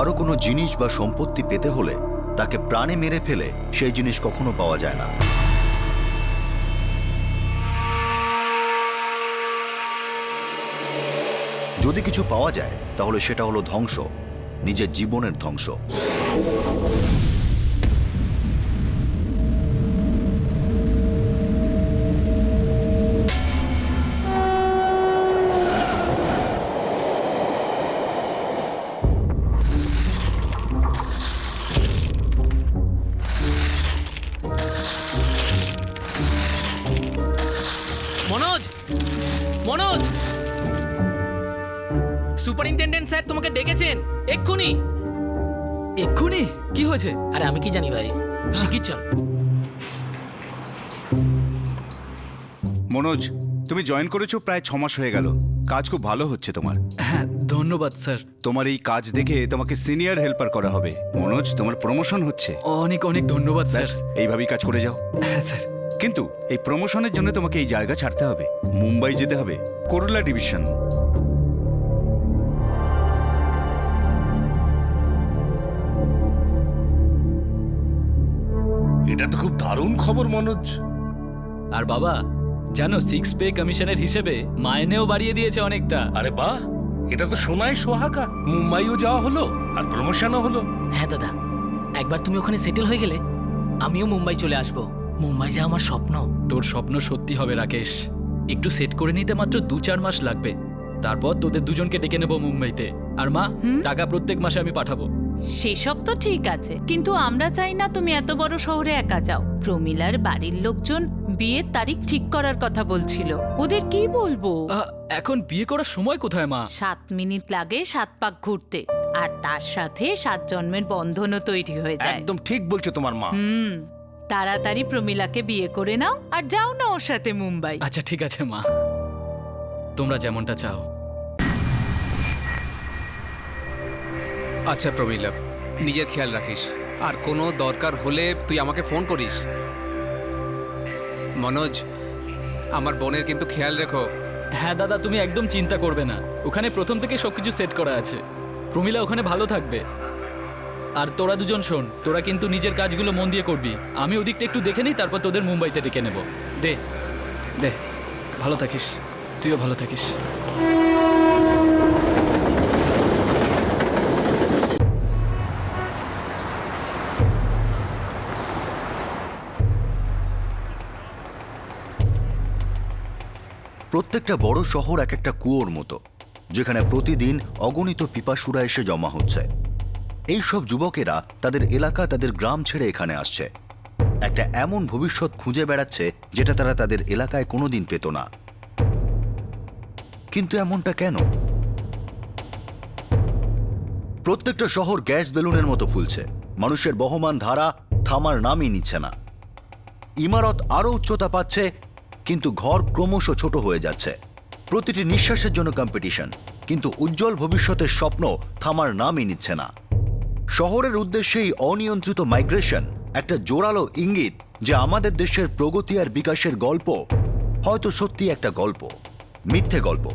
কারো কোনো জিনিস বা সম্পত্তি পেতে হলে তাকে প্রাণে মেরে ফেলে সেই জিনিস কখনো পাওয়া যায় না। যদি কিছু পাওয়া যায় তাহলে সেটা হলো ধ্বংস, নিজের জীবনের ধ্বংস। মনোজ, মনোজ, সুপারিনটেনডেন্ট স্যার তোমাকে ডেকেছেন এক্ষুনি। এক্ষুনি? কি হয়েছে? আরে আমি কি জানি ভাই, শিগগির চল। মনোজ, তুমি জয়েন করেছো প্রায় 6 মাস হয়ে গেল। কাজ খুব ভালো হচ্ছে তোমার। হ্যাঁ, ধন্যবাদ স্যার। তোমার এই কাজ দেখে তোমাকে সিনিয়র হেল্পার করা হবে। মনোজ, তোমার প্রমোশন হচ্ছে। অনেক অনেক ধন্যবাদ স্যার। ব্যাস, এইভাবেই কাজ করে যাও। হ্যাঁ স্যার। কিন্তু এই প্রমোশনের জন্য তোমাকে এই জায়গা ছাড়তে হবে, মুম্বাই যেতে হবে, করলা ডিভিশন। এটা তো খুব দারুণ খবর মনোজ। আর বাবা জানো, 6 পে কমিশনের হিসেবে মাইনেও বাড়িয়ে দিয়েছে অনেকটা। আরে বাহ, এটা তো সোনায় সোহাগা। মুম্বাইও যাওয়া হলো আর প্রমোশনও হলো। হ্যাঁ দাদা, একবার তুমি ওখানে সেটেল হয়ে গেলে আমিও মুম্বাই চলে আসব। মুম্বাই যাওয়া আমার স্বপ্ন। তোর স্বপ্ন সত্যি হবে রাকেশ। একটু সেট করে নিতে মাত্র 2-4 মাস লাগবে। তারপর তোদের দুজনকে ডেকে নেবো মুম্বাইতে। আর মা, টাকা প্রত্যেক মাসে আমি পাঠাবো। সেসব তো ঠিক আছে, কিন্তু আমরা চাই না তুমি এত বড় শহরে একা যাও। প্রমিলার বাড়ির লোকজন বিয়ের তারিখ ঠিক করার কথা বলছিল। ওদের কি বলবো? এখন বিয়ে করার সময় কোথায় মা? 7 মিনিট লাগে 7 পাক ঘুরতে, আর তার সাথে 7 জন্মের বন্ধনও তৈরি হয়ে যায়। একদম ঠিক বলছো তোমার মা। তাড়াতাড়ি প্রমিলাকে বিয়ে করে নাও আর যাও না ওর সাথে মুম্বাই। আচ্ছা ঠিক আছে মা, তোমরা যেমনটা চাও। আচ্ছা প্রমিলা, নিজের খেয়াল রাখিস, আর কোনো দরকার হলে তুই আমাকে ফোন করিস। মনোজ, আমার বোনের কিন্তু খেয়াল রেখো। হ্যাঁ দাদা, তুমি একদম চিন্তা করবে না। ওখানে প্রথম থেকে সবকিছু সেট করা আছে। প্রমিলা ওখানে ভালো থাকবে। আর তোরা দুজন শোন, তোরা কিন্তু নিজের কাজগুলো মন দিয়ে করবি। আমি ওদিকটা একটু দেখে নিই, তারপর তোদের মুম্বাইতে ডেকে নেব। দে দে, ভালো থাকিস, তুইও ভালো থাকিস। প্রত্যেকটা বড় শহর এক একটা কুয়োর মতো, যেখানে প্রতিদিন অগণিত পিপাসুরা এসে জমা হচ্ছে। এই সব যুবকেরা তাদের এলাকা, তাদের গ্রাম ছেড়ে এখানে আসছে। একটা এমন ভবিষ্যৎ খুঁজে বেড়াচ্ছে যেটা তারা তাদের এলাকায় কোনোদিন পেত না। কিন্তু এমনটা কেন? প্রত্যেকটা শহর গ্যাস বেলুনের মতো ফুলছে। মানুষের বহমান ধারা থামার নামই নিচ্ছে না। ইমারত আরো উচ্চতা পাচ্ছে, কিন্তু ঘর ক্রমশ ছোট হয়ে যাচ্ছে। প্রতিটি নিঃশ্বাসের জন্য কম্পিটিশন, কিন্তু উজ্জ্বল ভবিষ্যতের স্বপ্ন থামার নামই নিচ্ছে না। শহরের উদ্দেশ্যেই অনিয়ন্ত্রিত মাইগ্রেশন একটা জোরালো ইঙ্গিত যে আমাদের দেশের প্রগতি আর বিকাশের গল্প হয়তো সত্যি একটা গল্প, মিথ্যে গল্প।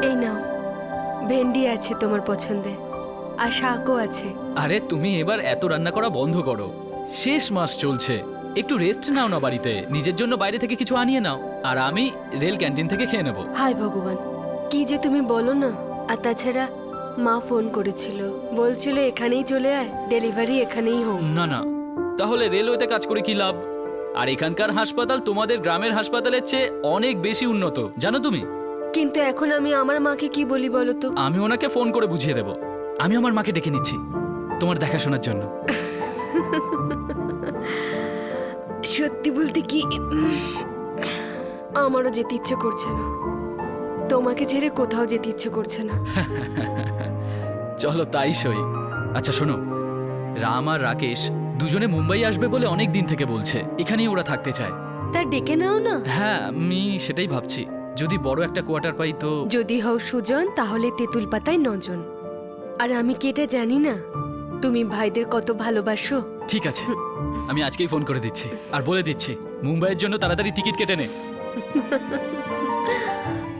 এই নাও, ভেন্ডি আছে তোমার পছন্দে, আর শাকও আছে। আরে তুমি এবার এত রান্না করা বন্ধ করো। শেষ মাস চলছে, একটু রেস্ট নাও না বাড়িতে। নিজের জন্য বাইরে থেকে কিছু আনিয়ে নাও, আর আমি রেল ক্যান্টিন থেকে খেয়ে নেব। হায় ভগবান, কি যে তুমি বলো না। আর তাছাড়া মা ফোন করেছিল, বলছিল এখানেই চলে আয়, ডেলিভারি এখানেই হোক। না না, তাহলে রেলওয়েতে কাজ করে কি লাভ? আর এখানকার হাসপাতাল তোমাদের গ্রামের হাসপাতালের চেয়ে অনেক বেশি উন্নত, জানো তুমি? কিন্তু এখন আমি আমার মাকে কি বলি বলো তো? আমি ওনাকে ফোন করে বুঝিয়ে দেব। আমি আমার মাকে ডেকে নিচ্ছি তোমার দেখাশোনার জন্য। সত্যি বলতে কি, আমারও যেতে ইচ্ছে করছে না। তোমাকে ছেড়ে কোথাও যেতে ইচ্ছে করছে না। চলো তাই সই। আচ্ছা শোনো, রাম আর রাকেশ দুজনে মুম্বাই আসবে বলে অনেক দিন থেকে বলছে। এখানেই ওরা থাকতে চায়। তা ডেকে নাও না। হ্যাঁ আমি সেটাই ভাবছি, যদি বড় একটা কোয়ার্টার পাই তো। যদি হও সুজন তাহলে তেঁতুল পাতায় 9 জন। আর আমি কি এটা জানি না তুমি ভাইদের কত ভালোবাসো? ঠিক আছে, আমি আজকেই ফোন করে দিচ্ছি আর বলে দিচ্ছি মুম্বাইয়ের জন্য তাড়াতাড়ি টিকিট কেটে নে।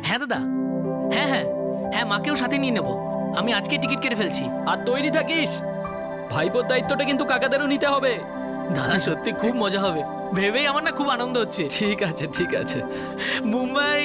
হ্যাঁ দাদা, হ্যাঁ হ্যাঁ হ্যাঁ, মাকেও সাথে নিয়ে নেব। আমি আজকে টিকিট কেটে ফেলছি। আর তৈরি থাকিস, ভাইপোর দায়িত্বটা কিন্তু কাকাদেরও নিতে হবে। দাদা সত্যি খুব মজা হবে, ভেবেই আমার না খুব আনন্দ হচ্ছে। ঠিক আছে ঠিক আছে। মুম্বাই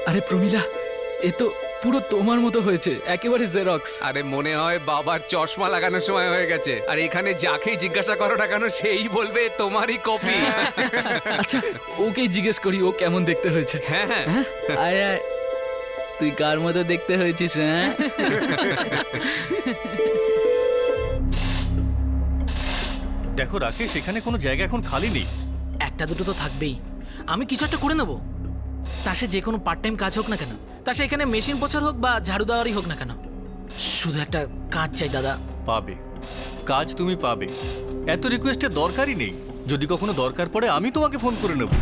আরে প্রমিলা, এ তো পুরো তোমার মতো হয়েছে, একেবারে জেরক্স। আরে মনে হয় বাবার চশমা লাগানোর সময় হয়ে গেছে। আর এখানে যাকেই জিজ্ঞাসা করো না কেন সেই বলবে তোমারই কপি। আচ্ছা ওকেই জিজ্ঞেস করি ও কেমন দেখতে হয়েছে। হ্যাঁ হ্যাঁ, আয় আয়, তুই কার মতো দেখতে হয়েছিস? হ্যাঁ দেখো রাকেশ, এখানে কোনো জায়গা এখন খালি নেই। একটা দুটো তো থাকবেই, আমি কিছু একটা করে নেবো। তা সে যে কোনো পার্ট টাইম কাজ হোক না কেন, তা সে এখানে মেশিন পোছার হোক বা ঝাড়ু দেওয়ারই হোক না কেন, শুধু একটা কাজ চাই দাদা। পাবে, কাজ তুমি পাবে, এত রিকোয়েস্টের দরকারই নেই। যদি কখনো দরকার পড়ে আমি তোমাকে ফোন করে নেব।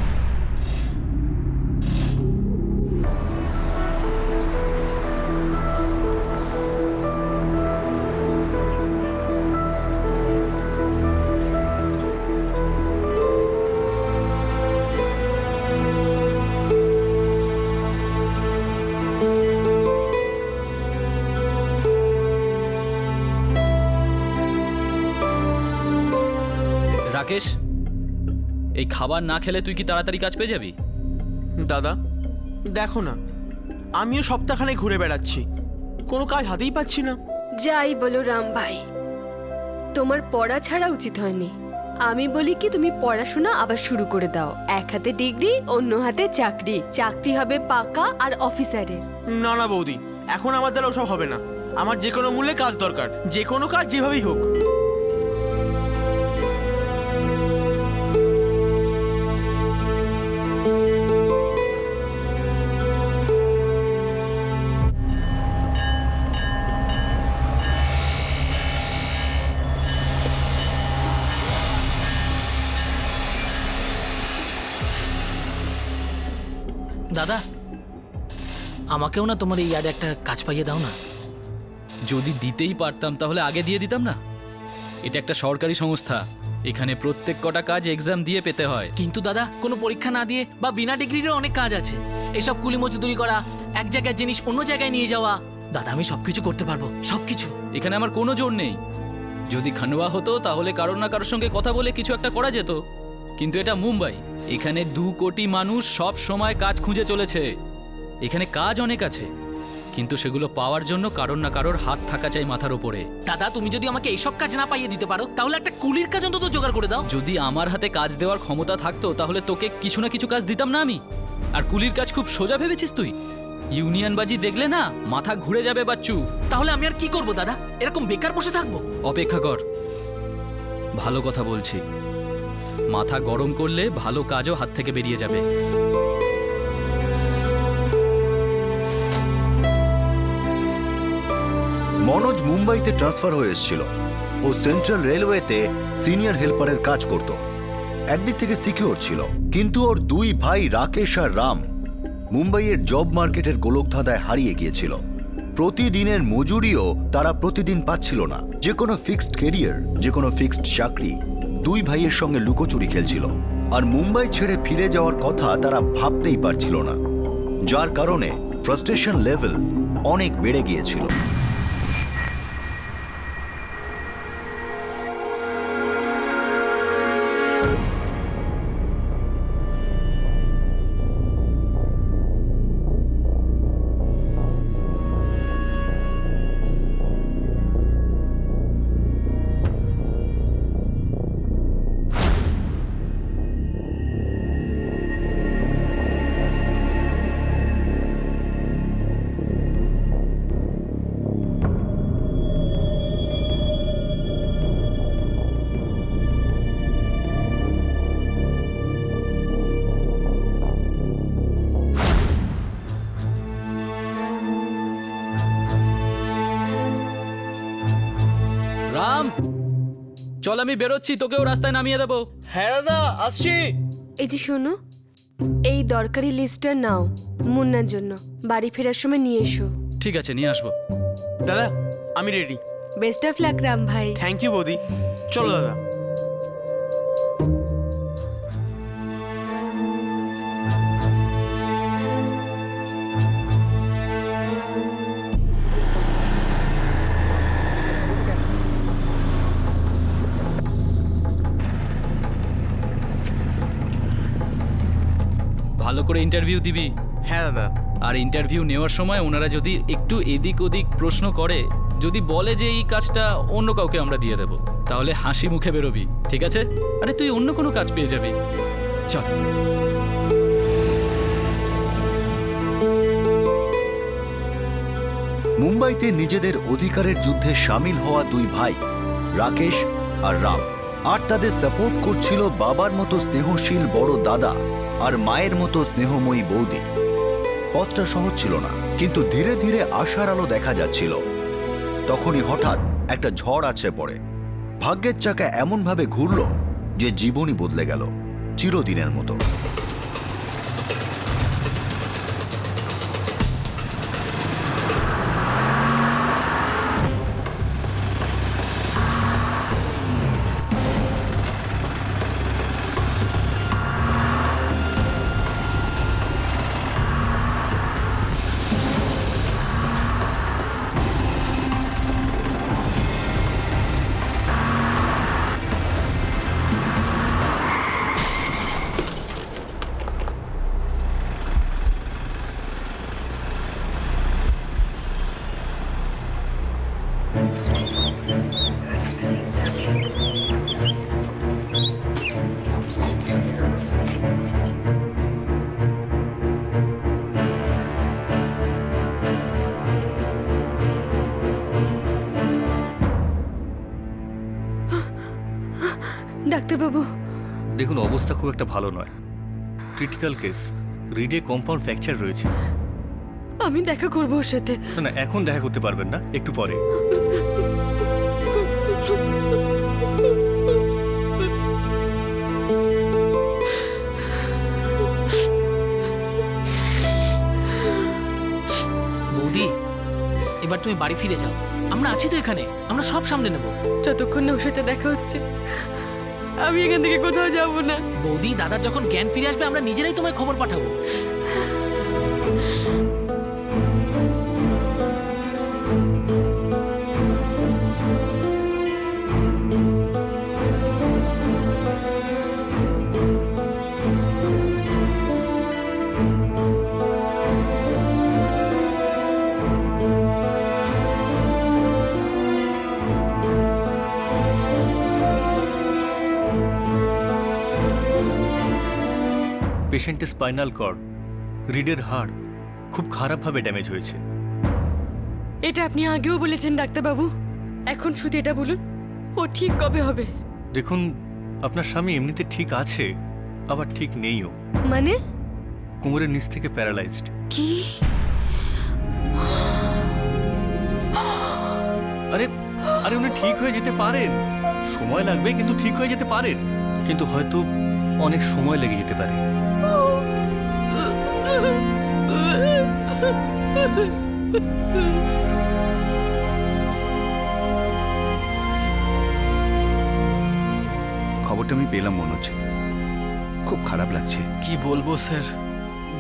রাকেশ, এই খাবার না খেলে তুই কি তাড়াতাড়ি কাজ পেয়ে যাবি? দাদা দেখো না, আমিও সপ্তাহখানে ঘুরে বেড়াচ্ছি, কোনো কাজ হাতেই পাচ্ছি না। যাই বলো রাম ভাই, তোমার পড়া ছাড়া উচিত হয়নি। আমি বলি কি তুমি পড়াশোনা আবার শুরু করে দাও। এক হাতে ডিগ্রি, অন্য হাতে চাকরি। চাকরি হবে পাকা আর অফিসারের। না না বৌদি, এখন আমার দ্বারা ওসব হবে না। আমার যে কোনো মূল্যে কাজ দরকার, যে কোনো কাজ যেভাবেই হোক। দাদা আমাকেও না তোমার এই ইয়ার্ডে একটা কাজ পাইয়ে দাও না। যদি দিতেই পারতাম তাহলে আগে দিয়ে দিতাম না? এটা একটা সরকারি সংস্থা, এখানে প্রত্যেক কটা কাজ এক্সাম দিয়ে পেতে হয়। কিন্তু দাদা কোনো পরীক্ষা না দিয়ে বা বিনা ডিগ্রিরও অনেক কাজ আছে। এসব কুলি মজদুরি করা, এক জায়গায় জিনিস অন্য জায়গায় নিয়ে যাওয়া। দাদা আমি সবকিছু করতে পারবো, সবকিছু। এখানে আমার কোনো জোর নেই। যদি খানোয়া হতো তাহলে কারোর না কারোর সঙ্গে কথা বলে কিছু একটা করা যেত, কিন্তু এটা মুম্বাই, এখানে 2 কোটি মানুষ সব সময় কাজ খুঁজে চলেছে। এখানে কাজ অনেক আছে, কিন্তু সেগুলো পাওয়ার জন্য কারোর না কারোর হাত থাকা চাই মাথার উপরে। দাদা তুমি যদি আমাকে এইসব কাজ না পাইয়ে দিতে পারো তাহলে একটা কুলির কাজ অন্তত জোগাড় করে দাও। যদি আমার হাতে কাজ দেওয়ার ক্ষমতা থাকতো তাহলে তোকে কিছু না কিছু কাজ দিতাম না আমি? আর কুলির কাজ খুব সোজা ভেবেছিস তুই? ইউনিয়নবাজি দেখলে না মাথা ঘুরে যাবে বাচ্চু। তাহলে আমি আর কি করব দাদা, এরকম বেকার বসে থাকবো? অপেক্ষা কর, ভালো কথা বলছি। মাথা গরম করলে ভালো কাজও হাত থেকে বেরিয়ে যাবে। মনোজ মুম্বাইতে ট্রান্সফার হয়ে এসেছিল। ও সেন্ট্রাল রেলওয়েতে সিনিয়র হেল্পারের কাজ করত। একদিক থেকে সিকিউর ছিল, কিন্তু ওর 2 ভাই রাকেশ আর রাম মুম্বাইয়ের জব মার্কেটের গোলকধাঁধায় হারিয়ে গিয়েছিল। প্রতিদিনের মজুরিও তারা প্রতিদিন পাচ্ছিল না। যে কোনো ফিক্সড ক্যারিয়ার, যে কোনো ফিক্সড চাকরি 2 ভাইয়ের সঙ্গে লুকোচুরি খেলছিল। আর মুম্বাই ছেড়ে ফিরে যাওয়ার কথা তারা ভাবতেই পারছিল না, যার কারণে ফ্রাস্ট্রেশন লেভেল অনেক বেড়ে গিয়েছিল। রাম, চল আমি বেরোচ্ছি, তোকেও রাস্তায় নামিয়ে দেবো। হ্যাঁ দাদা, আসছি। এই যে শোনো, এই দরকারি লিস্টটা নাও মুন্নার জন্য, বাড়ি ফেরার সময় নিয়ে এসো। ঠিক আছে, নিয়ে আসবো। দাদা আমি ready. Best of luck Ram ভাই। থ্যাংক ইউ বৌদি। চলো দাদা। ভালো করে ইন্টারভিউ দিবি। হ্যাঁ দাদা। আর ইন্টারভিউ নেওয়ার সময় ওনারা যদি একটু এদিক ওদিক প্রশ্ন করে, যদি বলে যে এই কাজটা অন্য কাউকে আমরা দিয়ে দেব, তাহলে হাসি মুখে বেরোবি, ঠিক আছে? আরে তুই অন্য কোনো কাজ পেয়ে যাবি। চল। মুম্বাইতে নিজেদের অধিকারের যুদ্ধে সামিল হওয়া দুই ভাই রাকেশ আর রাম, আর তাদের সাপোর্ট করছিল বাবার মতো স্নেহশীল বড় দাদা আর মায়ের মতো স্নেহময়ী বৌদি। পথটা সহজ ছিল না, কিন্তু ধীরে ধীরে আশার আলো দেখা যাচ্ছিল। তখনই হঠাৎ একটা ঝড় আছড়ে পড়ে। ভাগ্যের চাকা এমনভাবে ঘুরল যে জীবনই বদলে গেল চিরদিনের মতো। ডাক্তারবাবু, দেখুন, অবস্থা খুব একটা ভালো নয়, ক্রিটিক্যাল কেস। রিডে কম্পাউন্ড ফ্র্যাকচার রয়েছে। আমি দেখা করবো ওর সাথে। না না, এখন দেখা করতে পারবেন না, একটু পরে। বৌদি, এবার তুমি বাড়ি ফিরে যাও, আমরা আছি তো এখানে, আমরা সব সামনে নেব। যতক্ষণ না ওর সাথে দেখা হচ্ছে আমি এখান থেকে কোথাও যাব না। বৌদি, দাদার যখন জ্ঞান ফিরে আসবে আমরা নিজেরাই তোমায় খবর পাঠাবো। পেশেন্টের স্পাইনাল কর্ড, রিডের হাড় খুব খারাপভাবে ড্যামেজ হয়েছে। এটা আপনি আগেও বলেছেন ডাক্তারবাবু, এখন শুধু এটা বলুন ও ঠিক কবে হবে? দেখুন, আপনার স্বামী এমনিতে ঠিক আছে, আবার ঠিক নেইও। মানে? কোমরের নিচ থেকে প্যারালাইজড। কি? আরে আরে উনি ঠিক হয়ে যেতে পারেন, সময় লাগবে কিন্তু ঠিক হয়ে যেতে পারেন, কিন্তু হয়তো অনেক সময় লেগে যেতে পারে। খবরটা আমি পেলাম মনোজ, খুব খারাপ লাগছে। কি বলবো স্যার,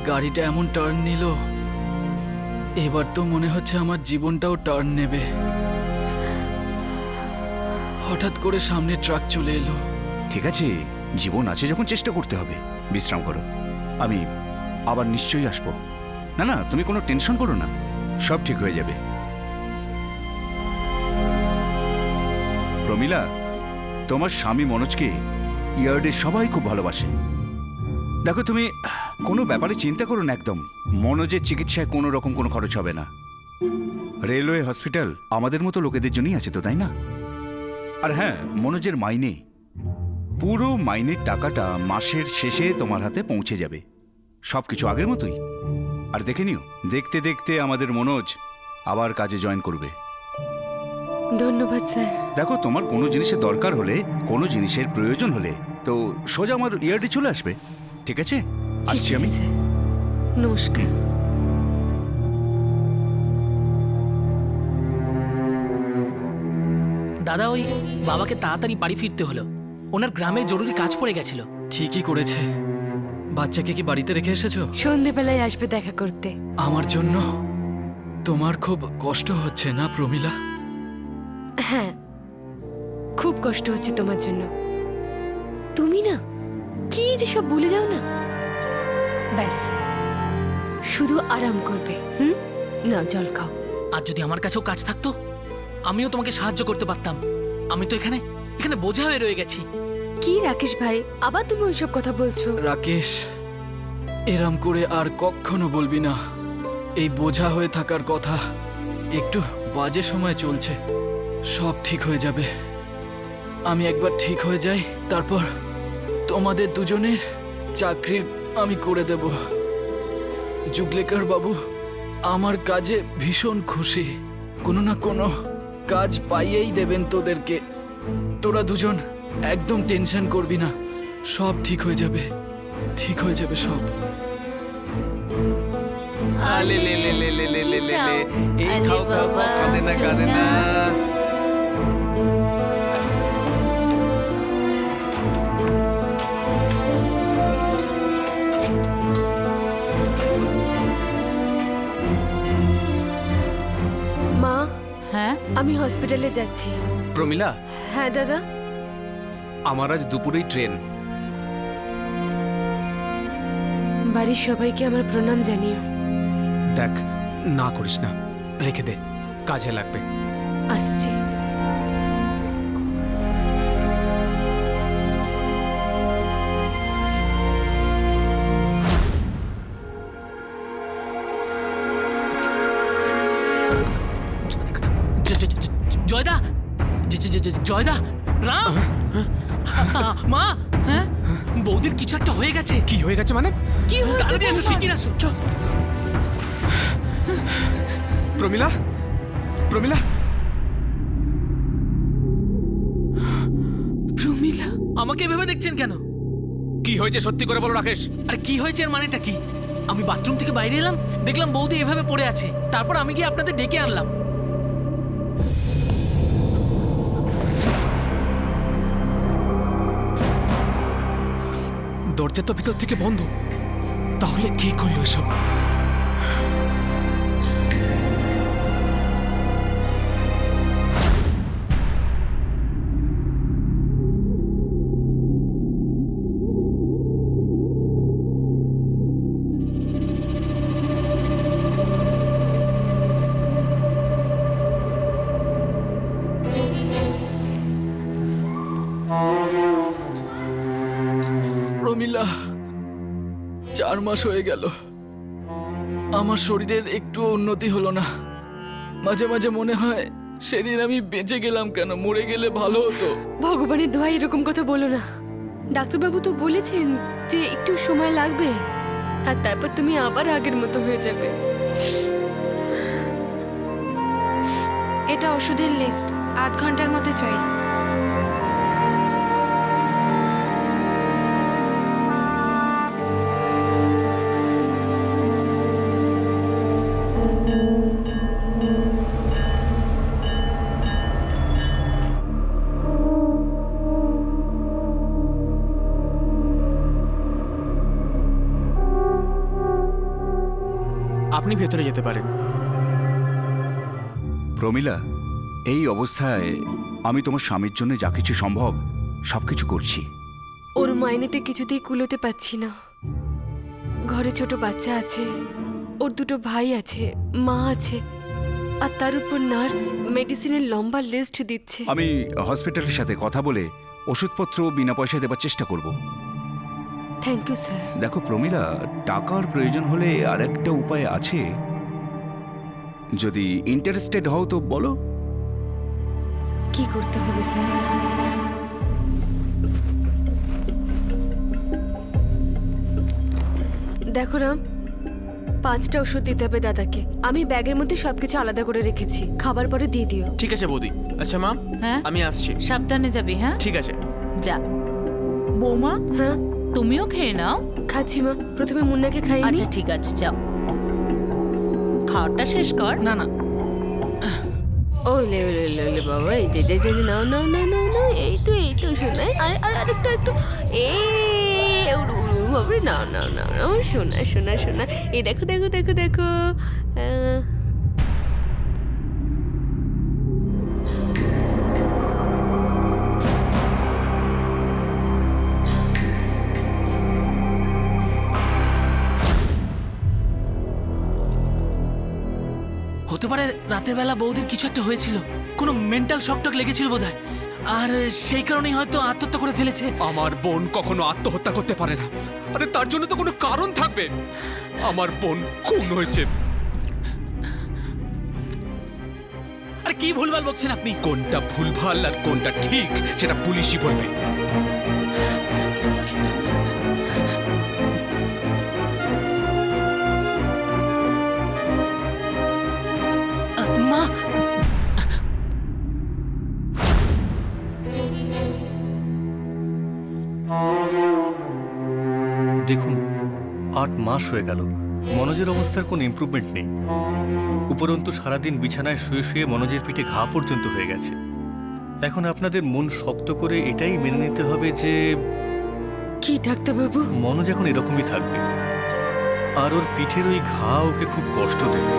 গাড়িটা এমন টার্ন নিল, এবার তো মনে হচ্ছে আমার জীবনটাও টার্ন নেবে। হঠাৎ করে সামনে ট্রাক চলে এলো। ঠিক আছে, জীবন আছে যখন চেষ্টা করতে হবে। বিশ্রাম করো, আমি আবার নিশ্চয়ই আসবো। না না, তুমি কোনো টেনশন করো না, সব ঠিক হয়ে যাবে। প্রমিলা, তোমার স্বামী মনোজকে ইয়ার্ডে সবাই খুব ভালোবাসে। দেখো, তুমি কোনো ব্যাপারে চিন্তা করো না একদম। মনোজের চিকিৎসায় কোনো রকম কোনো খরচ হবে না। রেলওয়ে হসপিটাল আমাদের মতো লোকেদের জন্যই আছে তো, তাই না? আর হ্যাঁ, মনোজের মাইনে, পুরো মাইনের টাকাটা মাসের শেষে তোমার হাতে পৌঁছে যাবে, সবকিছু আগের মতোই। আর দেখে নিও, দেখতে দেখতে আমাদের মনোজ আবার কাজে জয়েন করবে। ধন্যবাদ স্যার। দেখো, তোমার কোনো জিনিসের দরকার হলে, কোনো জিনিসের প্রয়োজন হলে তো সোজা আমার ইয়ার্ডে চলে আসবে, ঠিক আছে? ঠিক আসছি আছে আমি। স্যার, নমস্কার। দাদা ওই বাবাকে তাড়াতাড়ি বাড়ি ফিরতে হলো, ওনার গ্রামে জরুরি কাজ পড়ে গেছিল। ঠিকই করেছে। বাচ্চাকে কি বাড়িতে রেখে এসেছো? সন্ধেবেলায় আসবে দেখা করতে। আমার জন্য তোমার খুব কষ্ট হচ্ছে না প্রমিলা? হ্যাঁ, খুব কষ্ট হচ্ছে তোমার জন্য। তুমি না কি যে সব ভুলে যাও না, ব্যাস শুধু আরাম করবে। নাও জল খাও। আর যদি আমার কাছেও কাজ থাকতো, আমিও তোমাকে সাহায্য করতে পারতাম। আমি তো এখানে এখানে বোঝা হয়ে রয়ে গেছি। কি রাকেশ ভাই, আবার তুমি ওইসব কথা বলছো? রাকেশ, এরম করে আর কখনো বলবি না। এই বোঝা হয়ে থাকার কথা একটু বাজে সময় চলছে, সব ঠিক হয়ে যাবে। আমি একবার ঠিক হয়ে যাই, তারপর তোমাদের দুজনের চাকরির আমি করে দেব। জুগলেকার বাবু আমার কাজে ভীষণ খুশি, কোনো না কোনো কাজ পাইয়েই দেবেন তোদেরকে। তোরা দুজন একদম টেনশন করবি না, সব ঠিক হয়ে যাবে, ঠিক হয়ে যাবে সব। আলে লে লে লে লে লে লে লে লে, এই আলে খাও খাও বাবা, খাও, কাঁদে না কাঁদে না। মা, হ্যাঁ, আমি হসপিটালে যাচ্ছি। প্রমিলা, হ্যাঁ দাদা। আমার আজ দুপুরেই ট্রেন। বাড়ির সবাইকে আমার প্রণাম জানিও। দেখ, না করিস না, রেখে দে, কাজে লাগবে। আসছি। জয়দা, জয়দা, রাম, মা, হ্যাঁ, বৌদির কিছু একটা হয়ে গেছে। কি হয়ে গেছে মানে? কি হয়েছে? তাড়াতাড়ি আসো, শিগগির আসো। প্রমিলা, প্রমিলা, প্রমিলা, আমাকে এভাবে দেখছেন কেন? কি হয়েছে সত্যি করে বলো রাকেশ। আরে কি হয়েছে এর মানেটা কি? আমি বাথরুম থেকে বাইরে এলাম, দেখলাম বৌদি এভাবে পড়ে আছে, তারপর আমি গিয়ে আপনাদের ডেকে আনলাম। দরজা তো ভিতর থেকে বন্ধ, তাহলে কে করলো এসব? প্রমিলা, 4 মাস হয়ে গেল, আমার শরীরের একটুও উন্নতি হলো না। মাঝে মাঝে মনে হয় সেদিন আমি বেঁচে গেলাম কেন, মরে গেলে ভালো হতো। ভগবানের দোহাই এরকম কথা বলো না। ডাক্তারবাবু তো বলেছেন যে একটু সময় লাগবে, আর তারপর তুমি আবার আগের মতো হয়ে যাবে। এটা ওষুধের লিস্ট, 8 ঘন্টার মধ্যে চাই। আপনি ভেতরে যেতে পারেন। প্রমিলা, এই অবস্থায় আমি তোমার স্বামীর জন্য যা কিছু সম্ভব সবকিছু করছি। ওর মাইনেতে কিছুতেই কুলোতে পাচ্ছি না। ঘরে ছোট বাচ্চা আছে, ওর 2 ভাই আছে, মা আছে, আর তার উপর নার্স মেডিসিনের লম্বা লিস্ট দিচ্ছে। আমি হসপিটালের সাথে কথা বলে ওষুধপত্র বিনা পয়সায় দেবার চেষ্টা করব। Thank you sir. দেখো প্রমিলা, টাকার প্রয়োজন হলে আর একটা উপায় আছে। যদি ইন্টারেস্টেড হও তো বলো। কি করতে হবে স্যার? দেখো রাম, 5টা ওষুধ দিতে হবে দাদাকে। আমি ব্যাগের মধ্যে সবকিছু আলাদা করে রেখেছি, খাবার পরে দিয়ে দিও। ঠিক আছে বৌদি। আচ্ছা মা, হ্যাঁ আমি আসছি। সাবধানে যাবি, হ্যাঁ? ঠিক আছে। যা। বৌমা, হ্যাঁ তুমিও খেয়ে নাও। খাচ্ছি মা, প্রথমে মুন্নাকে খাইয়ে নি। আচ্ছা ঠিক আছে, যাও, খাওয়াটা শেষ কর। না না, ওলে ওলে ওলে ওলে বাবা, এই যে যে যে নাও নাও নাও নাও নাও, এই তো শোনাই। আরেকটু একটু, বাবরে, নাও নাও নাও নাও, শোনা শোনা শোনা। এই দেখো দেখো দেখো দেখো। হতে পারে রাতের বেলা বৌদির কিছু একটা হয়েছিল, কোনো মেন্টাল শকটক লেগেছিল বোধহয়, আর সেই কারণেই হয়তো আত্মহত্যা করে ফেলেছে। আমার বোন কখনো আত্মহত্যা করতে পারে না। আরে তার জন্য তো কোনো কারণ থাকবে। আমার বোন খুন হয়েছে। আর কি ভুলভাল বকছেন আপনি? কোনটা ভুলভাল আর কোনটা ঠিক সেটা পুলিশই বলবে। মা, দেখুন, 8 মাস হয়ে গেল, মনোজের অবস্থার কোনো ইমপ্রুভমেন্ট নেই। উপরন্তু সারাদিন বিছানায় শুয়ে শুয়ে মনোজের পিঠে ঘা পর্যন্ত হয়ে গেছে। এখন আপনাদের মন শক্ত করে এটাই মেনে নিতে হবে যে কি ডাক্তারবাবু? মনোজ এখন এরকমই থাকবে, আর ওর পিঠের ওই ঘা ওকে খুব কষ্ট দেবে।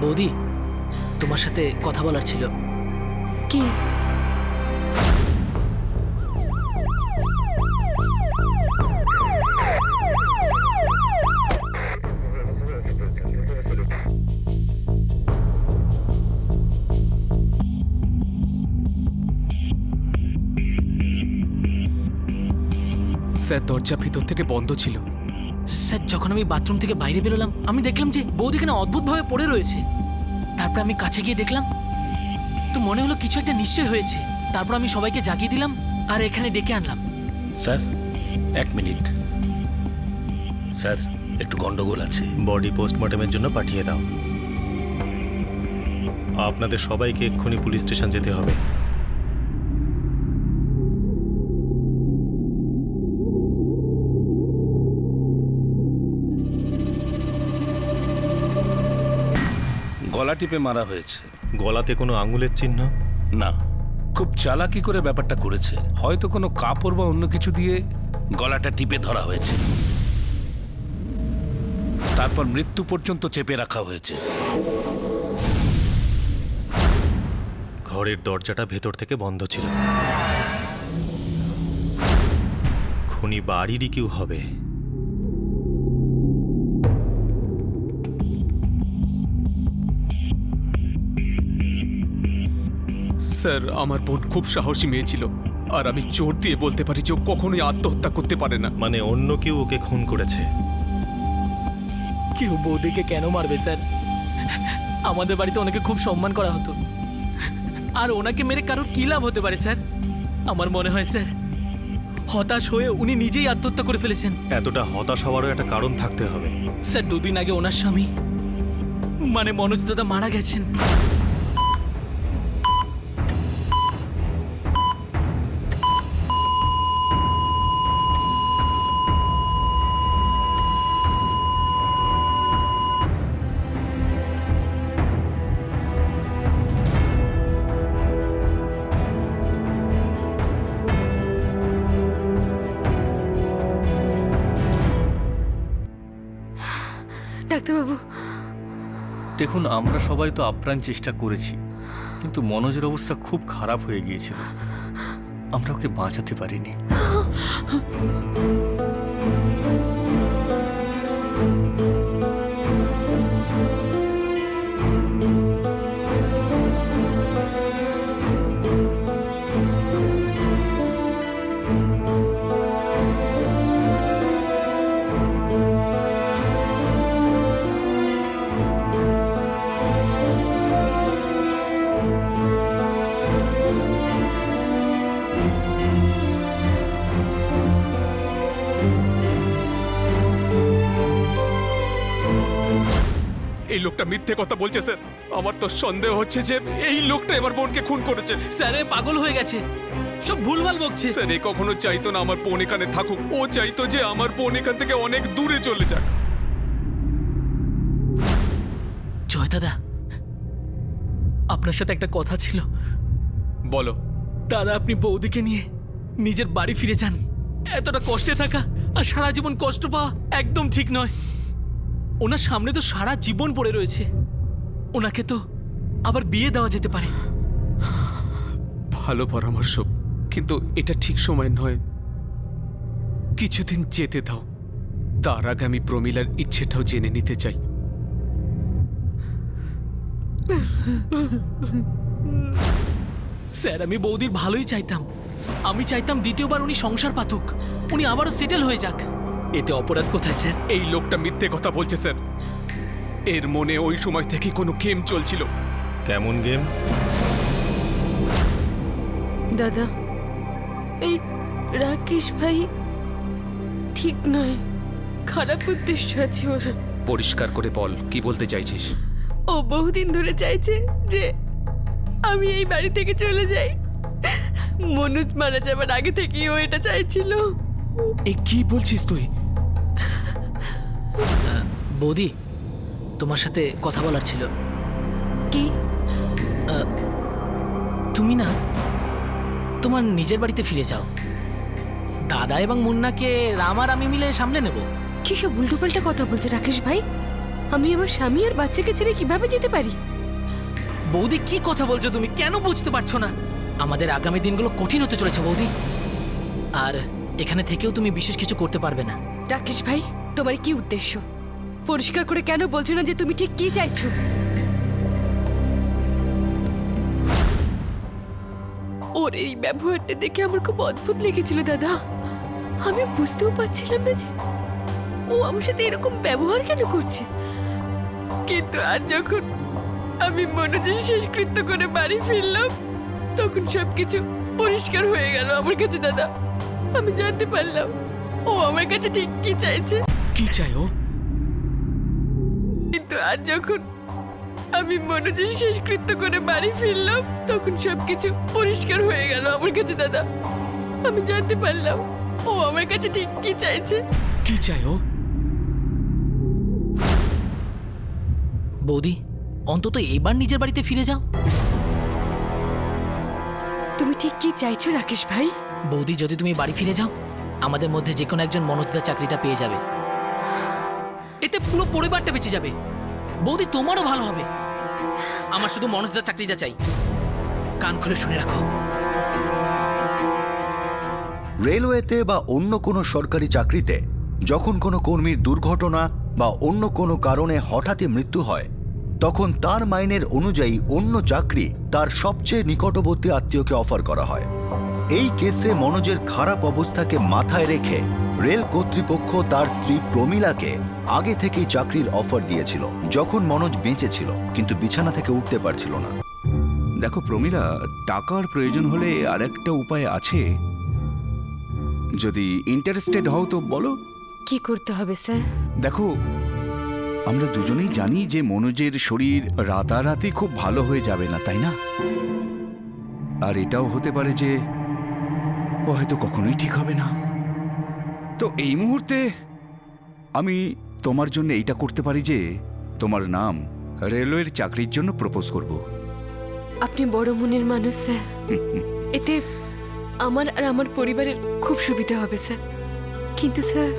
বৌদি, তোমার সাথে কথা বলার ছিল। কি? স্যার, দরজা ভিতর থেকে বন্ধ ছিল। স্যার, যখন আমি বাথরুম থেকে বাইরে বেরোলাম, আমি দেখলাম যে বৌদি এখানে অদ্ভুতভাবে পড়ে রয়েছে। তারপর আমি কাছে গিয়ে দেখলাম, তো মনে হলো কিছু একটা নিশ্চয় হয়েছে। তারপর আমি সবাইকে জাগিয়ে দিলাম আর এখানে ডেকে আনলাম। Sir 1 minute. স্যার, একটু গন্ডগোল আছে। বডি পোস্টমর্টমের জন্য পাঠিয়ে দাও। আপনাদের সবাইকে এক্ষুনি পুলিশ স্টেশন যেতে হবে। গলা টিপে মারা হয়েছে। গলাতে কোনো আঙুলের চিহ্ন? না, খুব চালাকি করে ব্যাপারটা করেছে। হয়তো কোনো কাপড় বা অন্য কিছু দিয়ে গলাটা টিপে ধরা হয়েছে, তারপর মৃত্যু পর্যন্ত চেপে রাখা হয়েছে। ঘরের দরজাটা ভেতর থেকে বন্ধ ছিল। খুনি বাড়িরই কেউ হবে। স্যার, আমার বোন খুব সাহসী মেয়ে ছিল, আর আমি জোর দিয়ে বলতে পারি যে ও কখনোই আত্মহত্যা করতে পারে না। মানে অন্য কেউ ওকে খুন করেছে? কেউ বৌদিকে কেন মারবে স্যার? আমাদের বাড়িতে ওনাকে খুব সম্মান করা হতো, আর ওনাকে মেরে কারোর কি লাভ হতে পারে স্যার? আমার মনে হয় স্যার, হতাশ হয়ে উনি নিজেই আত্মহত্যা করে ফেলেছেন। এতটা হতাশ হওয়ারও একটা কারণ থাকতে হবে। স্যার, 2 দিন আগে ওনার স্বামী মানে মনোজ দাদা মারা গেছেন। ডাক্তারবাবু, দেখুন, আমরা সবাই তো আপ্রাণ চেষ্টা করেছি, কিন্তু মনোজের অবস্থা খুব খারাপ হয়ে গিয়েছিল। আমরা ওকে বাঁচাতে পারিনি। লোকটা মিথ্যে কথা বলছে স্যার। আমার তো সন্দেহ হচ্ছে যে এই লোকটা আমার বোনকে খুন করেছে। স্যার এ পাগল হয়ে গেছে, সব ভুলভাল বকছে। স্যার এ কখনো চাইতো না আমার বোন এখানে থাকুক, ও চাইতো যে আমার বোন এখান থেকে অনেক দূরে চলে যাক। জয় দাদা, আপনার সাথে একটা কথা ছিল। বলো। দাদা, আপনি বৌদিকে নিয়ে নিজের বাড়ি ফিরে যান। এতটা কষ্টে থাকা আর সারা জীবন কষ্ট পাওয়া একদম ঠিক নয়। ওনার সামনে তো সারা জীবন পড়ে রয়েছে, ওনাকে তো আবার বিয়ে দেওয়া যেতে পারে। ভালো পরামর্শ, কিন্তু এটা ঠিক সময় নয়। কিছুদিন যেতে দাও, তার আগে আমি প্রমিলার ইচ্ছেটাও জেনে নিতে চাই। স্যার, আমি বৌদির ভালোই চাইতাম। আমি চাইতাম দ্বিতীয়বার উনি সংসার পাতুক, উনি আবারও সেটেল হয়ে যাক। এতে অপরাধ কোথায় স্যার? এই লোকটা মিথ্যে কথা বলছে স্যার। এর মনে ওই সময় থেকে কোনো গেম চলছিল। কেমন গেম? দাদা, এই রাকেশ ভাই ঠিক নয়, খারাপ উদ্দেশ্য আছে ওর। পরিষ্কার করে বল, কি বলতে চাইছিস? ও বহুদিন ধরে চাইছে যে আমি এই বাড়ি থেকে চলে যাই। মনোজ মারা যাবার আগে থেকেই ও এটা চাইছিল। এ কি বলছিস তুই? বৌদি, তোমার সাথে কথা বলার ছিল। কি? তুমি না তোমার নিজের বাড়িতে ফিরে যাও। দাদা এবং মুন্নাকে রাম আর আমি মিলে সামলে নেব। কি সব উল্টোপাল্টা কথা বলছে রাকেশ ভাই? আমি আমার স্বামী আর বাচ্চাকে ছেড়ে কিভাবে যেতে পারি? বৌদি, কি কথা বলছো তুমি? কেন বুঝতে পারছো না? আমাদের আগামী দিনগুলো কঠিন হতে চলেছে বৌদি, আর এখানে থেকেও তুমি বিশেষ কিছু করতে পারবে না। রাকেশ ভাই, তোমার কি উদ্দেশ্য? পরিষ্কার করে কেন বলছো না যে তুমি ঠিক কি চাইছো? ওর এই ব্যবহারটা দেখে আমার খুব অদ্ভুত লেগেছিল দাদা। আমি বুঝতেও পারছিলাম না যে ও আমার সাথে এরকম ব্যবহার কেন করছে। কিন্তু আজ যখন আমি মনোজের শেষকৃত্য করে বাড়ি ফিরলাম, তখন সবকিছু পরিষ্কার হয়ে গেল আমার কাছে দাদা। আমি জানতে পারলাম ও আমার কাছে ঠিক কি চাইছে। কি চাই ও? কিন্তু আজ যখন আমি মনোজের শেষকৃত্য করে বাড়ি ফিরলাম, তখন সবকিছু পরিষ্কার হয়ে গেল আমার কাছে দাদা। আমি জানতে পারলাম ও আমার কাছে ঠিক কি চাইছে। কি চাই ও? বৌদি, অন্তত এবার নিজের বাড়িতে ফিরে যাও। তুমি ঠিক কি চাইছো রাকেশ ভাই? বৌদি, যদি তুমি বাড়ি ফিরে যাও, আমাদের মধ্যে যে কোনো একজন মনোজদার চাকরিটা পেয়ে যাবে। এতে পুরো পরিবারটা বেঁচে যাবে। বৌদি, তোমারও ভালো হবে। আমার শুধু মনোজদার চাকরিটা চাই। কান খুলে শুনে রাখো। রেলওয়েতে বা অন্য কোনো সরকারি চাকরিতে যখন কোনো কর্মীর দুর্ঘটনা বা অন্য কোনো কারণে হঠাৎই মৃত্যু হয়, তখন তার মাইনের অনুযায়ী অন্য চাকরি তার সবচেয়ে নিকটবর্তী আত্মীয়কে অফার করা হয়। এই কেসে মনোজের খারাপ অবস্থাকে মাথায় রেখে রেল কর্তৃপক্ষ তার স্ত্রী প্রমিলাকে আগে থেকেই চাকরির অফার দিয়েছিল, যখন মনোজ বেঁচে ছিল কিন্তু বিছানা থেকে উঠতে পারছিল না। দেখো প্রমিলা, টাকার প্রয়োজন হলে আরেকটা উপায় আছে। যদি ইন্টারেস্টেড হও তো বলো। কি করতে হবে স্যার? দেখো, আমরা দুজনেই জানি যে মনোজের শরীর রাতারাতি খুব ভালো হয়ে যাবে না, তাই না? আর এটাও হতে পারে যে ও হয়তো কখনোই ঠিক হবে না। তো এই মুহূর্তে আমি তোমার জন্য এইটা করতে পারি যে তোমার নাম রেলওয়ের চাকরির জন্য প্রপোজ করব। আপনি বড় মনের মানুষ স্যার। এতে আমার আর আমার পরিবারের খুব সুবিধা হবে স্যার। কিন্তু স্যার,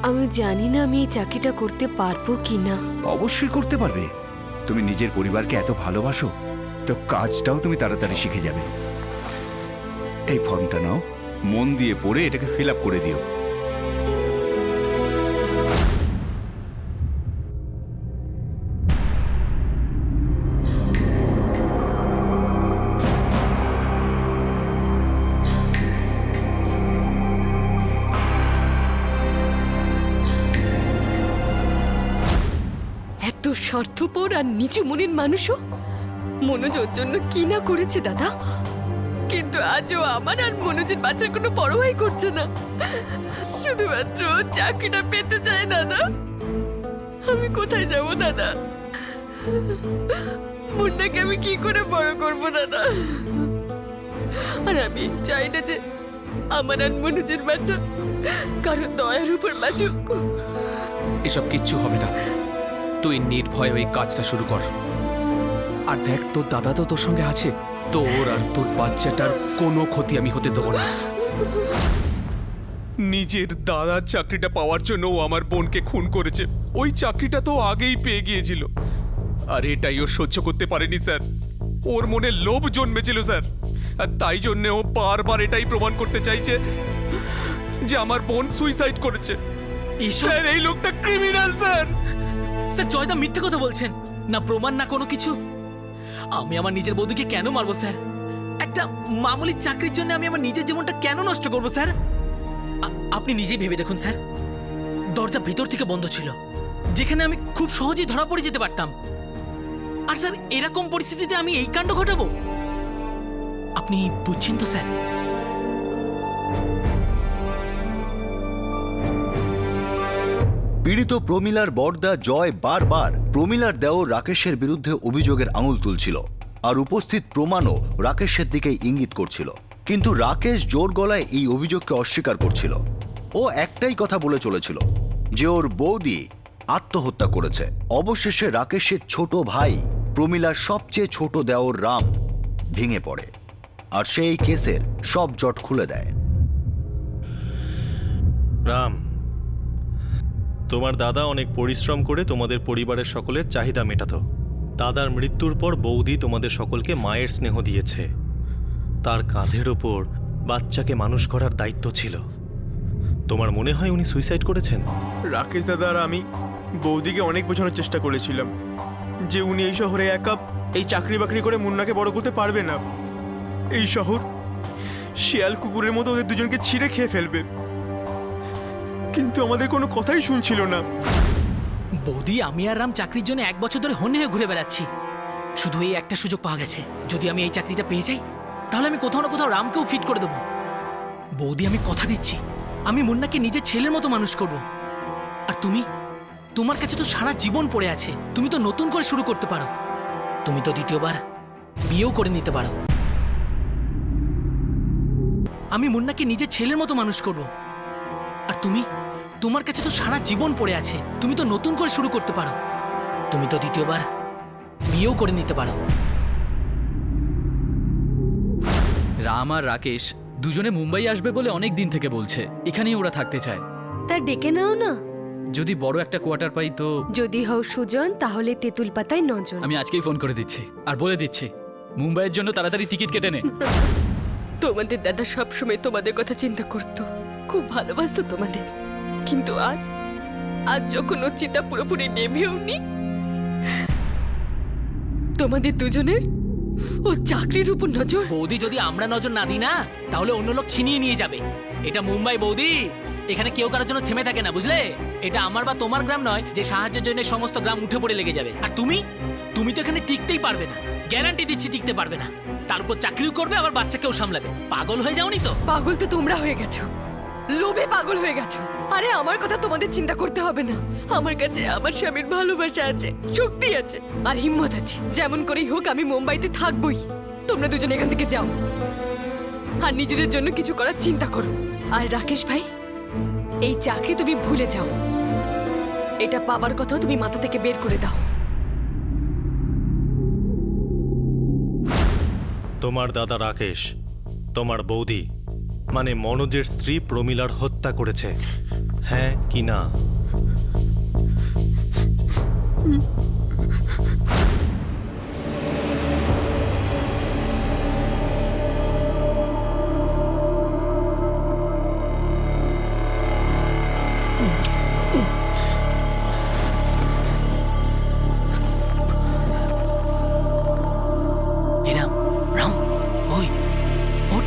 আমি জানি না আমি এই চাকরিটা করতে পারবো কি না। অবশ্যই করতে পারবে। তুমি নিজের পরিবারকে এত ভালোবাসো, তো কাজটাও তুমি তাড়াতাড়ি শিখে যাবে। এই ফর্মটা নাও, মন দিয়ে পড়ে এটাকে ফিল আপ করে দিও। এত স্বার্থপর আর নিচু মনের মানুষও মনোজ ওর জন্য কি না করেছে দাদা। কিন্তু আজও আমার আর মনোজের বাচ্চার কোনো পরোয়াই করছে না। শুধুমাত্র চাকরিটা পেতে চায় দাদা। আমি কোথায় যাব দাদা? মুন্নাকে আমি কি করে বড় করব দাদা? আর আমি চাই না যে আমার আর মনোজের বাচ্চা কারো দয়ার উপর বাঁচুক। এসব কিচ্ছু হবে না, তুই নির্ভয় ওই কাজটা শুরু কর। আর দেখ, তোর দাদা তো তোর সঙ্গে আছে, তোর আর তোর বাচ্চাটার কোনো ক্ষতি আমি হতে দেবো না। নিজের দাদার চাকরিটা পাওয়ার জন্য ও আমার বোনকে খুন করেছে। ওই চাকরিটা তো আগেই পেয়ে গিয়েছিল, আর এটাই ও সহ্য করতে পারেনি স্যার। ওর মনে লোভ জন্মেছিল স্যার, আর তাই জন্য ও বারবার এটাই প্রমাণ করতে চাইছে যে আমার বোন সুইসাইড করেছে। স্যার, এই লোকটা ক্রিমিনাল স্যার। স্যার, জয়দা মিথ্যে কথা বলছেন, না প্রমাণ না কোনো কিছু। আমি আমার নিজের বৌদিকে কেন মারবো স্যার? একটা মামুলি চাকরির জন্য আমি আমার নিজের জীবনটা কেন নষ্ট করবো স্যার? আপনি নিজেই ভেবে দেখুন স্যার, দরজা ভিতর থেকে বন্ধ ছিল, যেখানে আমি খুব সহজেই ধরা পড়ে যেতে পারতাম। আর স্যার, এরকম পরিস্থিতিতে আমি এই কাণ্ড ঘটাবো? আপনি বুঝছেন তো স্যার? পীড়িত প্রমিলার বড়দা জয় বারবার প্রমিলার দেওর রাকেশের বিরুদ্ধে অভিযোগের আঙুল তুলছিল, আর উপস্থিত প্রমাণও রাকেশের দিকে ইঙ্গিত করছিল। কিন্তু রাকেশ জোর গলায় এই অভিযোগকে অস্বীকার করছিল। ও একটাই কথা বলে চলেছিল যে ওর বৌদি আত্মহত্যা করেছে। অবশেষে রাকেশের ছোট ভাই প্রমিলার সবচেয়ে ছোট দেওর রাম ভেঙে পড়ে, আর সেই কেসের সব জট খুলে দেয়। রাম, তোমার দাদা অনেক পরিশ্রম করে তোমাদের পরিবারের সকলের চাহিদা মেটাতো। দাদার মৃত্যুর পর বৌদি তোমাদের সকলকে মায়ের স্নেহ দিয়েছে। তার কাঁধের ওপর বাচ্চাকে মানুষ করার দায়িত্ব ছিল। তোমার মনে হয় উনি সুইসাইড করেছেন? রাকেশ দাদা আর আমি বৌদিকে অনেক বোঝানোর চেষ্টা করেছিলাম যে উনি এই শহরে একা এই চাকরি বাকরি করে মুন্নাকে বড় করতে পারবে না। এই শহর শিয়াল কুকুরের মতো ওদের দুজনকে ছিঁড়ে খেয়ে ফেলবে, কিন্তু আমাদের কোনো কথাই শুনছিল না। বৌদি, আমি আর রাম চাকরির জন্য 1 বছর ধরে হন্যে হয়ে ঘুরে বেড়াচ্ছি। শুধু এই একটা সুযোগ পাওয়া গেছে, যদি আমি এই চাকরিটা পেয়ে যাই তাহলে আমি কোথাও না কোথাও রামকেও ফিট করে দেবো। বৌদি, আমি কথা দিচ্ছি, আমি মুন্নাকে নিজের ছেলের মতো মানুষ করব। আর তুমি, তোমার কাছে তো সারা জীবন পড়ে আছে, তুমি তো নতুন করে শুরু করতে পারো। তুমি তো দ্বিতীয়বার বিয়েও করে নিতে পারো। আমি মুন্নাকে নিজের ছেলের মতো মানুষ করব। আর তুমি, তোমার কাছে তো সারা জীবন পড়ে আছে, তুমি তো নতুন করে শুরু করতে পারো। তুমি তো দ্বিতীয়বার বিয়েও করে নিতে পারো। রাম আর রাকেশ দুজনে মুম্বাই আসবে বলে অনেক দিন থেকে বলছে, এখানেই ওরা থাকতে চায়। তা ডেকে নাও না। যদি বড় একটা কোয়ার্টার পাই তো। যদি হও সুজন, তাহলে তেঁতুল পাতায় 9 জন। আমি আজকেই ফোন করে দিচ্ছি আর বলে দিচ্ছি মুম্বাইয়ের জন্য তাড়াতাড়ি টিকিট কেটে নে। তোমাদের দাদা সবসময় তোমাদের কথা চিন্তা করত, খুব ভালোবাসতো তোমাদের। কিন্তু আজ যখন ওর চিন্তা পুরোপুরি নেভেওনি, তোমাদের দুজনের ও চাকরির উপর নজর। বৌদি, যদি আমরা নজর না দিই না তাহলে অন্য লোক ছিনিয়ে নিয়ে যাবে। এটা মুম্বাই বৌদি, এখানে কেউ কারোর জন্য থেমে থাকে না, বুঝলে? এটা আমার বা তোমার গ্রাম নয় যে সাহায্যের জন্য সমস্ত গ্রাম উঠে পড়ে লেগে যাবে। আর তুমি তো এখানে টিকতেই পারবে না, গ্যারান্টি দিচ্ছি টিকতে পারবে না। তার উপর চাকরিও করবে, আবার বাচ্চাকেও সামলাবে। পাগল হয়ে যাওনি তো? পাগল তো তোমরা হয়ে গেছো, লোভে পাগল হয়ে গেছো। আরে আমার কথা তোমাদের চিন্তা করতে হবে না, আমার কাছে আমার স্বামীর ভালোবাসা আছে, শক্তি আছে, আর হিম্মত আছে। যেমন করেই হোক আমি মুম্বাইতে থাকবই। তোমরা দুজন এখান থেকে যাও আর নিজেদের জন্য কিছু করার চিন্তা করো। আর রাকেশ ভাই, এই চাকরি তুমি ভুলে যাও, এটা পাবার কথাও তুমি মাথা থেকে বের করে দাও। তোমার দাদা রাকেশ তোমার বৌদি মানে মনোজের স্ত্রী প্রমিলার হত্যা করেছে, হ্যাঁ কি না? রাম, ওই ওঠ।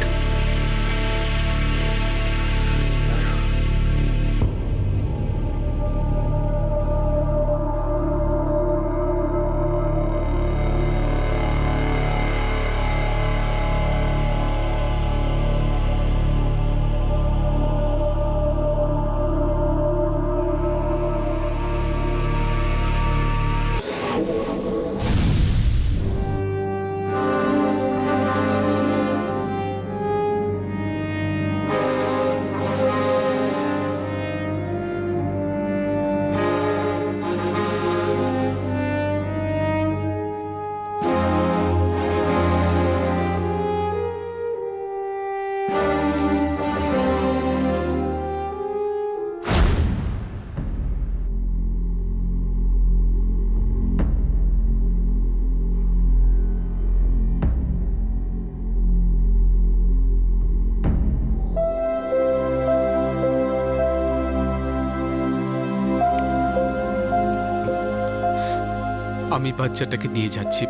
আমি বাচ্চাটাকে নিয়ে যাচ্ছি।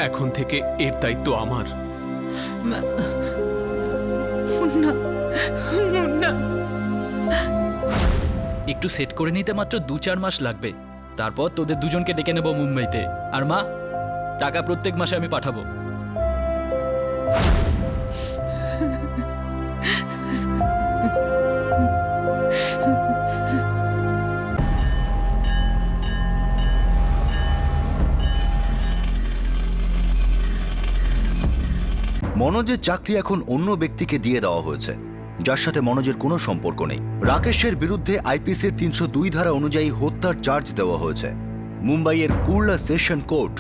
এখন থেকে এর দায়িত্ব আমার। একটু সেট করে নিতে মাত্র 2-4 মাস লাগবে। তারপর তোদের দুজনকে ডেকে নেব মুম্বাইতে। আর মা, টাকা প্রত্যেক মাসে আমি পাঠাবো। মনোজের চাকরি এখন অন্য ব্যক্তিকে দিয়ে দেওয়া হয়েছে, যার সাথে মনোজের কোনো সম্পর্ক নেই। রাকেশের বিরুদ্ধে আইপিসির 302 ধারা অনুযায়ী হত্যার চার্জ দেওয়া হয়েছে। মুম্বাইয়ের কুর্লা সেশন কোর্ট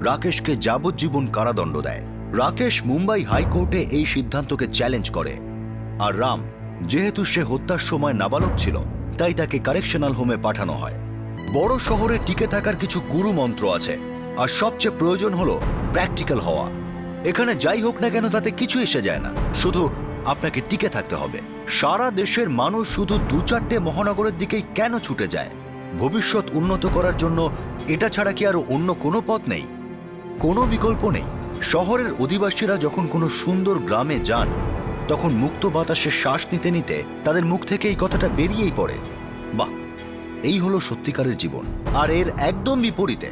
রাকেশকে যাবজ্জীবন কারাদণ্ড দেয়। রাকেশ মুম্বাই হাইকোর্টে এই সিদ্ধান্তকে চ্যালেঞ্জ করে। আর রাম, যেহেতু সে হত্যার সময় নাবালক ছিল, তাই তাকে কারেকশনাল হোমে পাঠানো হয়। বড় শহরে টিকে থাকার কিছু গুরু মন্ত্র আছে, আর সবচেয়ে প্রয়োজন হলো প্র্যাকটিক্যাল হওয়া। এখানে যাই হোক না কেন তাতে কিছু এসে যায় না, শুধু আপনাকে টিকে থাকতে হবে। সারা দেশের মানুষ শুধু 2-4টে মহানগরের দিকেই কেন ছুটে যায়? ভবিষ্যৎ উন্নত করার জন্য এটা ছাড়া কি আর অন্য কোনো পথ নেই? কোনো বিকল্প নেই। শহরের অধিবাসীরা যখন কোনো সুন্দর গ্রামে যান, তখন মুক্ত বাতাসে শ্বাস নিতে নিতে তাদের মুখ থেকে এই কথাটা বেরিয়েই পড়ে, বাহ, এই হলো সত্যিকারের জীবন। আর এর একদম বিপরীতে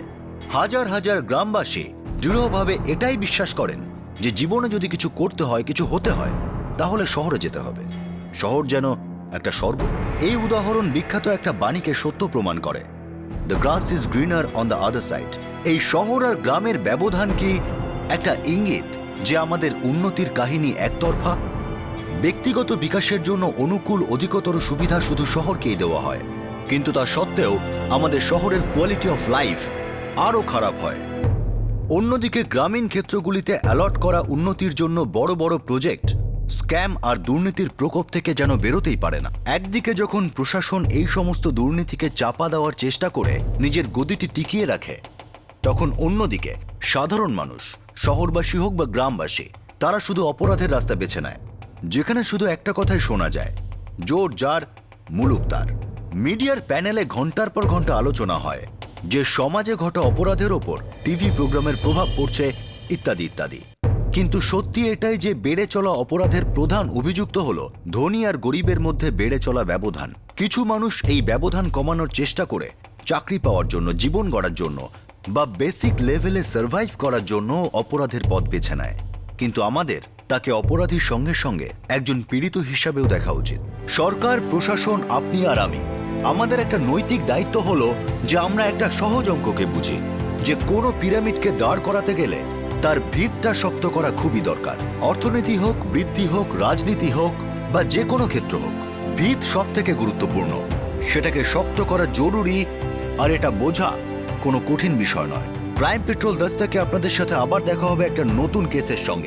হাজার হাজার গ্রামবাসী দৃঢ়ভাবে এটাই বিশ্বাস করেন যে জীবনে যদি কিছু করতে হয়, কিছু হতে হয়, তাহলে শহরে যেতে হবে। শহর যেন একটা স্বর্গ। এই উদাহরণ বিখ্যাত একটা বাণীকে সত্য প্রমাণ করে, the grass is greener on the other side. এই শহর আর গ্রামের ব্যবধান কি একটা ইঙ্গিত যে আমাদের উন্নতির কাহিনী একতরফা? ব্যক্তিগত বিকাশের জন্য অনুকূল অধিকতর সুবিধা শুধু শহরকেই দেওয়া হয়, কিন্তু তা সত্ত্বেও আমাদের শহরের কোয়ালিটি অফ লাইফ আরও খারাপ হয়। অন্যদিকে গ্রামীণ ক্ষেত্রগুলিতে অ্যালট করা উন্নতির জন্য বড় বড় প্রজেক্ট স্ক্যাম আর দুর্নীতির প্রকোপ থেকে যেন বেরোতেই পারে না। একদিকে যখন প্রশাসন এই সমস্ত দুর্নীতিকে চাপা দেওয়ার চেষ্টা করে নিজের গদিটি টিকিয়ে রাখে, তখন অন্যদিকে সাধারণ মানুষ, শহরবাসী হোক বা গ্রামবাসী, তারা শুধু অপরাধের রাস্তা বেছে নেয়, যেখানে শুধু একটা কথাই শোনা যায়, জোর যার মুলুক তার। মিডিয়ার প্যানেলে ঘন্টার পর ঘন্টা আলোচনা হয় যে সমাজে ঘটা অপরাধের ওপর টিভি প্রোগ্রামের প্রভাব পড়ছে ইত্যাদি ইত্যাদি। কিন্তু সত্যি এটাই যে বেড়ে চলা অপরাধের প্রধান অভিযুক্ত হলো ধনী আর গরিবের মধ্যে বেড়ে চলা ব্যবধান। কিছু মানুষ এই ব্যবধান কমানোর চেষ্টা করে চাকরি পাওয়ার জন্য, জীবন গড়ার জন্য বা বেসিক লেভেলে সার্ভাইভ করার জন্য অপরাধের পথ বেছে নেয়। কিন্তু আমাদের তাকে অপরাধীর সঙ্গে সঙ্গে একজন পীড়িত হিসাবেও দেখা উচিত। সরকার, প্রশাসন, আপনি আর আমি, আমাদের একটা নৈতিক দায়িত্ব হলো যে আমরা একটা সহজ অঙ্ককে বুঝি যে কোনো পিরামিডকে দাঁড় করাতে গেলে তার ভিতটা শক্ত করা খুবই দরকার। অর্থনীতি হোক, বৃদ্ধি হোক, রাজনীতি হোক বা যে কোনো ক্ষেত্র হোক, ভিত সব থেকে গুরুত্বপূর্ণ। সেটাকে শক্ত করা জরুরি, আর এটা বোঝা কোনো কঠিন বিষয় নয়। ক্রাইম পেট্রোল 10 থেকে আপনাদের সাথে আবার দেখা হবে একটা নতুন কেসের সঙ্গে।